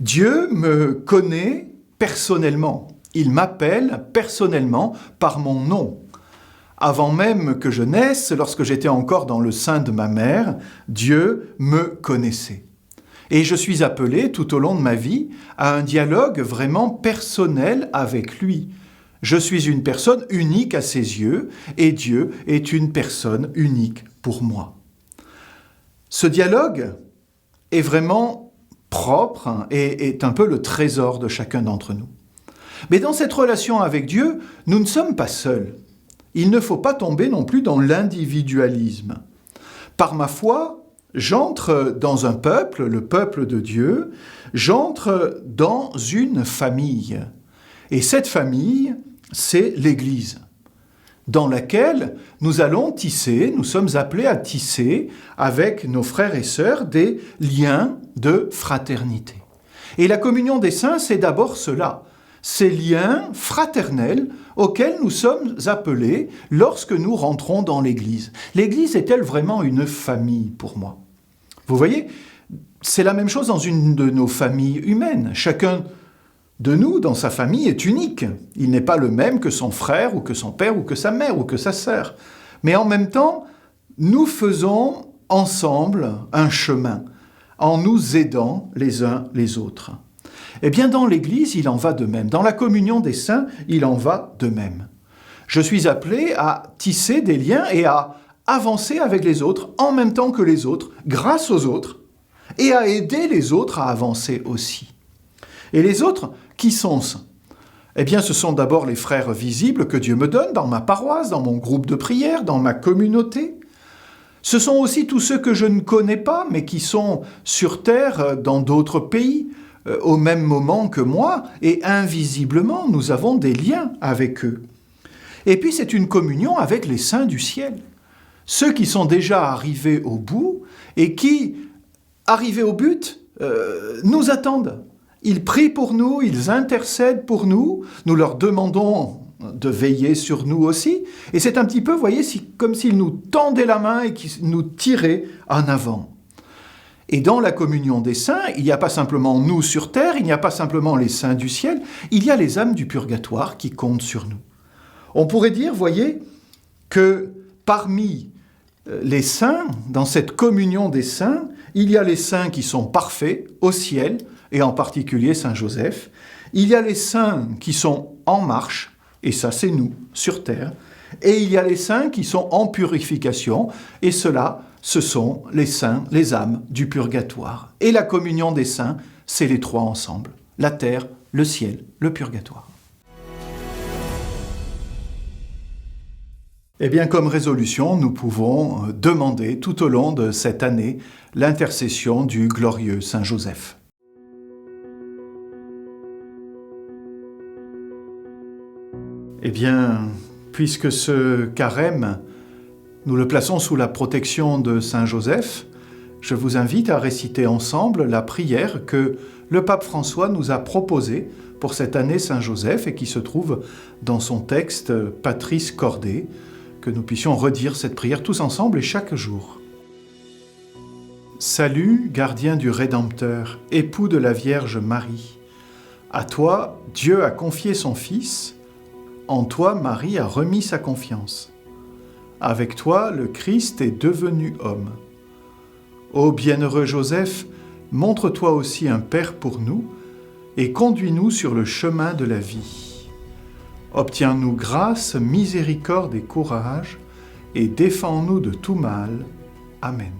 Dieu me connaît personnellement. Il m'appelle personnellement par mon nom. Avant même que je naisse, lorsque j'étais encore dans le sein de ma mère, Dieu me connaissait. Et je suis appelé tout au long de ma vie à un dialogue vraiment personnel avec lui. Je suis une personne unique à ses yeux et Dieu est une personne unique pour moi. Ce dialogue est vraiment propre et est un peu le trésor de chacun d'entre nous. Mais dans cette relation avec Dieu, nous ne sommes pas seuls. Il ne faut pas tomber non plus dans l'individualisme. Par ma foi, j'entre dans un peuple, le peuple de Dieu, j'entre dans une famille. Et cette famille, c'est l'Église, dans laquelle nous allons tisser, nous sommes appelés à tisser avec nos frères et sœurs des liens de fraternité. Et la communion des saints, c'est d'abord cela, ces liens fraternels auxquels nous sommes appelés lorsque nous rentrons dans l'Église. L'Église est-elle vraiment une famille pour moi ? Vous voyez, c'est la même chose dans une de nos familles humaines. Chacun de nous, dans sa famille, est unique. Il n'est pas le même que son frère, ou que son père, ou que sa mère, ou que sa sœur. Mais en même temps, nous faisons ensemble un chemin, en nous aidant les uns les autres. Eh bien, dans l'Église, il en va de même. Dans la communion des saints, il en va de même. Je suis appelé à tisser des liens et à avancer avec les autres, en même temps que les autres, grâce aux autres, et à aider les autres à avancer aussi. Et les autres, qui sont-ce ? Eh bien, ce sont d'abord les frères visibles que Dieu me donne dans ma paroisse, dans mon groupe de prière, dans ma communauté. Ce sont aussi tous ceux que je ne connais pas, mais qui sont sur terre, dans d'autres pays, au même moment que moi, et invisiblement, nous avons des liens avec eux. Et puis, c'est une communion avec les saints du ciel. Ceux qui sont déjà arrivés au bout et qui, arrivés au but, nous attendent. Ils prient pour nous, ils intercèdent pour nous, nous leur demandons de veiller sur nous aussi. Et c'est un petit peu, vous voyez, comme s'ils nous tendaient la main et qu'ils nous tiraient en avant. Et dans la communion des saints, il n'y a pas simplement nous sur terre, il n'y a pas simplement les saints du ciel, il y a les âmes du purgatoire qui comptent sur nous. On pourrait dire, voyez, que parmi les saints, dans cette communion des saints, il y a les saints qui sont parfaits au ciel, et en particulier Saint Joseph. Il y a les saints qui sont en marche, et ça c'est nous, sur terre. Et il y a les saints qui sont en purification, et ceux-là, ce sont les saints, les âmes du purgatoire. Et la communion des saints, c'est les trois ensemble. La terre, le ciel, le purgatoire. Eh bien, comme résolution, nous pouvons demander tout au long de cette année l'intercession du glorieux Saint Joseph. Eh bien, puisque ce carême, nous le plaçons sous la protection de Saint Joseph, je vous invite à réciter ensemble la prière que le pape François nous a proposée pour cette année Saint Joseph et qui se trouve dans son texte Patris Corde, que nous puissions redire cette prière tous ensemble et chaque jour. Salut, gardien du Rédempteur, époux de la Vierge Marie. À toi, Dieu a confié son Fils. En toi, Marie a remis sa confiance. Avec toi, le Christ est devenu homme. Ô bienheureux Joseph, montre-toi aussi un Père pour nous et conduis-nous sur le chemin de la vie. Obtiens-nous grâce, miséricorde et courage et défends-nous de tout mal. Amen.